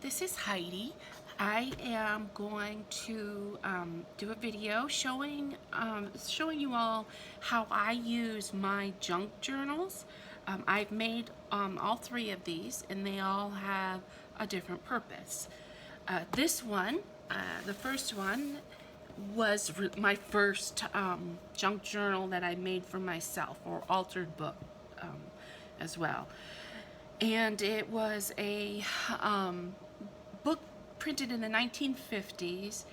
This is Heidi. I am going to do a video showing you all how I use my junk journals. I've made all three of these, and they all have a different purpose. This one, the first one, was my first junk journal that I made for myself, or altered book as well. And it was a book printed in the 1950s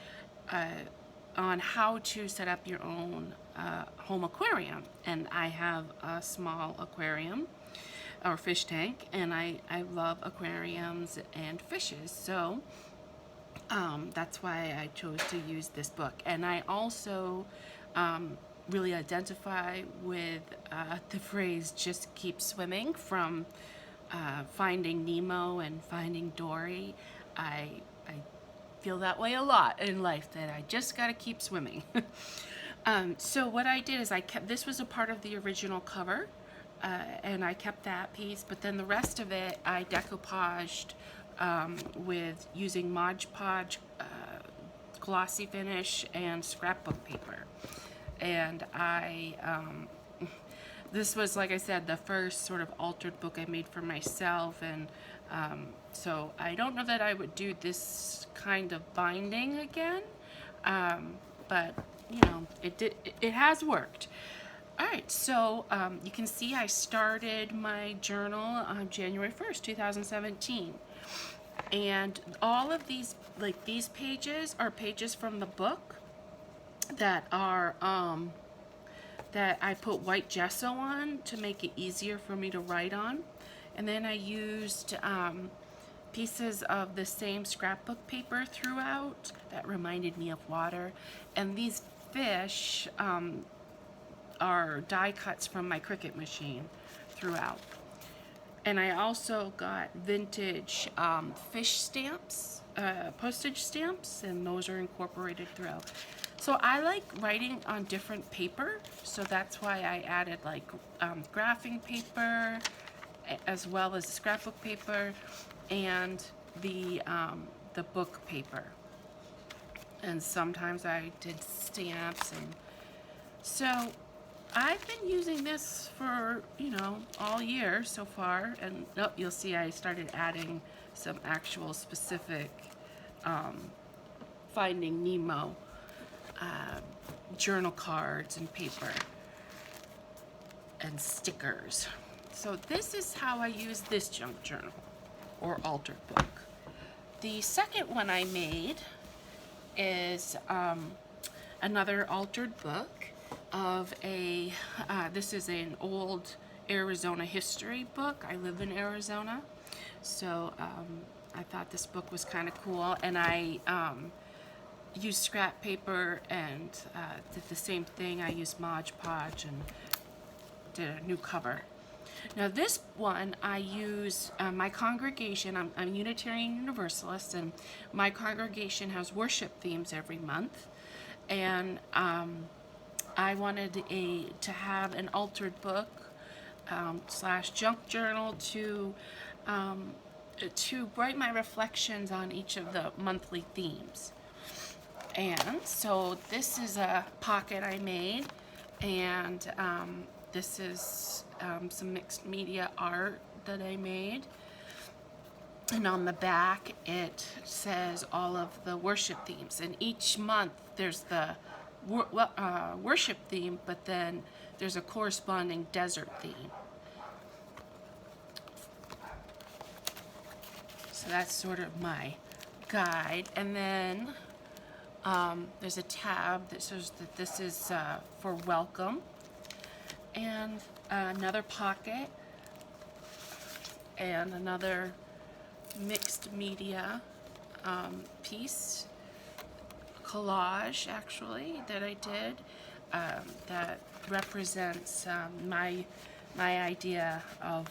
on how to set up your own home aquarium. And I have a small aquarium or fish tank, and I love aquariums and fishes. So that's why I chose to use this book. And I also really identify with the phrase "just keep swimming" from Finding Nemo and Finding Dory. I feel that way a lot in life, that I just gotta keep swimming. So what I did is this was a part of the original cover, and I kept that piece, but then the rest of it I decoupaged with using Mod Podge glossy finish and scrapbook paper. And this was, like I said, the first sort of altered book I made for myself, and so I don't know that I would do this kind of binding again, but you know, it has worked. Alright, so you can see I started my journal on January 1st, 2017. And all of these, like these pages, are pages from the book that are that I put white gesso on to make it easier for me to write on. And then I used pieces of the same scrapbook paper throughout that reminded me of water. And these fish are die cuts from my Cricut machine throughout. And I also got vintage fish stamps, postage stamps, and those are incorporated throughout. So I like writing on different paper, so that's why I added like graphing paper, as well as scrapbook paper, and the book paper. And sometimes I did stamps, and so I've been using this for, you know, all year so far. And you'll see I started adding some actual specific Finding Nemo journal cards and paper and stickers. So this is how I use this junk journal or altered book. The second one I made is another altered book of this is an old Arizona history book. I live in Arizona, so I thought this book was kind of cool, and I used scrap paper and did the same thing. I used Mod Podge and did a new cover. Now this one I use my congregation. I'm a Unitarian Universalist, and my congregation has worship themes every month, and I wanted to have an altered book slash junk journal to write my reflections on each of the monthly themes. And so this is a pocket I made, and this is some mixed media art that I made. And on the back it says all of the worship themes, and each month there's the worship theme, but then there's a corresponding desert theme. So that's sort of my guide. And then there's a tab that says that this is for welcome, and another pocket, and another mixed media piece, collage actually, that I did that represents my idea of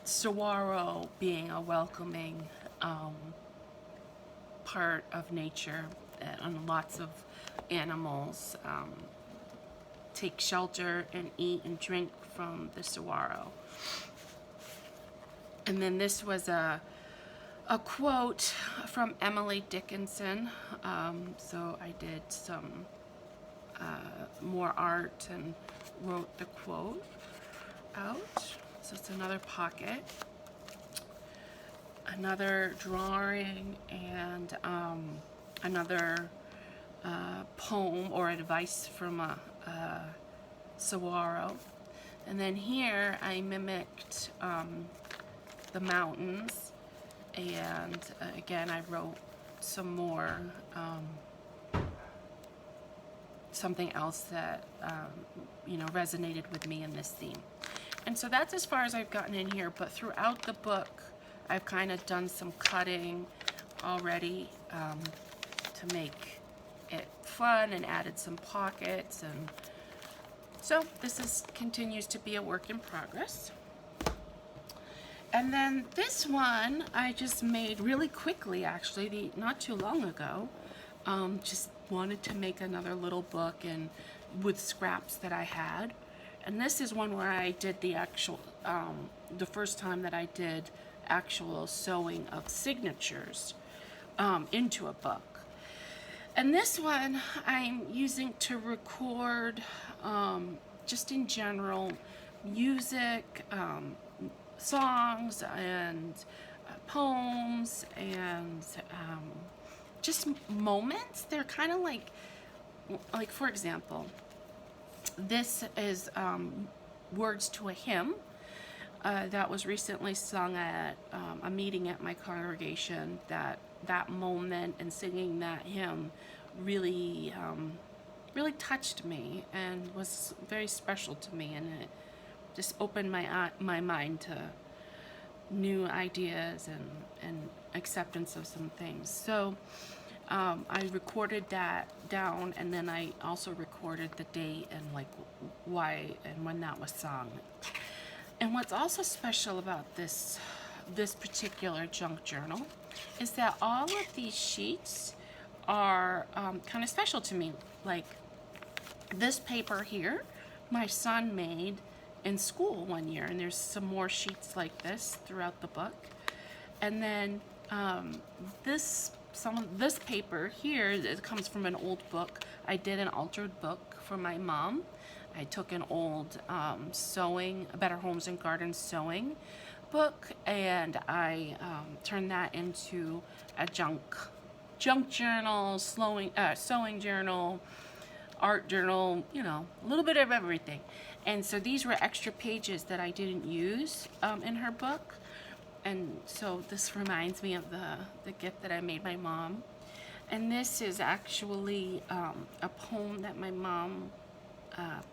saguaro being a welcoming part of nature, and lots of animals take shelter and eat and drink from the saguaro. And then this was a a quote from Emily Dickinson. So I did some more art and wrote the quote out. So it's another pocket, another drawing, and another poem or advice from a saguaro. And then here I mimicked the mountains, and again I wrote some more, something else that resonated with me in this theme. And so that's as far as I've gotten in here, but throughout the book I've kind of done some cutting already to make it fun, and added some pockets, and so this continues to be a work in progress. And then this one I just made really quickly, actually, not too long ago. Just wanted to make another little book and with scraps that I had. And this is one where I did the actual, the first time that I did actual sewing of signatures into a book. And this one I'm using to record, just in general, music, songs, and poems, and just moments. They're kind of like for example, this is words to a hymn that was recently sung at a meeting at my congregation. That moment and singing that hymn really really touched me and was very special to me, and it just opened my mind to new ideas and acceptance of some things. So I recorded that down, and then I also recorded the date and why and when that was sung. And what's also special about this particular junk journal is that all of these sheets are kind of special to me. Like this paper here, my son made in school one year, and there's some more sheets like this throughout the book. And then this paper here, it comes from an old book. I did an altered book for my mom. I took an old sewing, Better Homes and Gardens sewing book, and I turned that into a junk journal, sewing journal, art journal, a little bit of everything. And so these were extra pages that I didn't use in her book. And so this reminds me of the gift that I made my mom. And this is actually a poem that my mom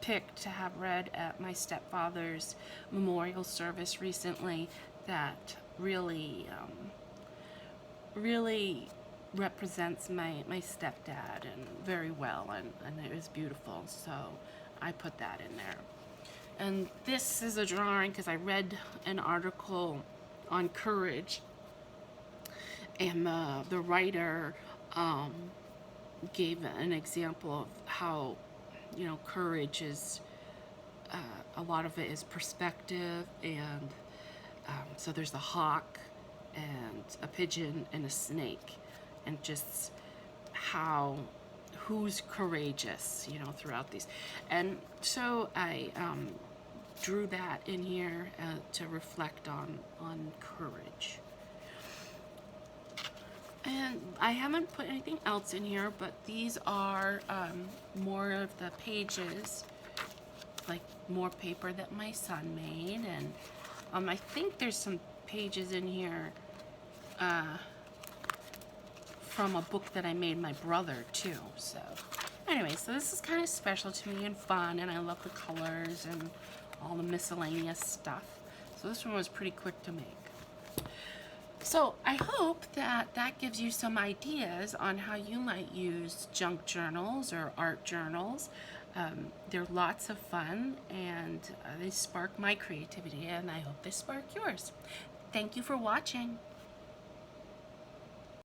picked to have read at my stepfather's memorial service recently, that really represents my stepdad and very well, and it was beautiful, so I put that in there. And this is a drawing because I read an article on courage, and the writer gave an example of how courage is, a lot of it is perspective, and so there's a hawk and a pigeon and a snake, and just who's courageous throughout these. And so I drew that in here to reflect on courage. And I haven't put anything else in here, but these are more of the pages, like more paper that my son made. And I think there's some pages in here from a book that I made my brother too. So anyway, so this is kind of special to me and fun, and I love the colors and all the miscellaneous stuff. So this one was pretty quick to make. So I hope that gives you some ideas on how you might use junk journals or art journals. They're lots of fun, and they spark my creativity, and I hope they spark yours. Thank you for watching.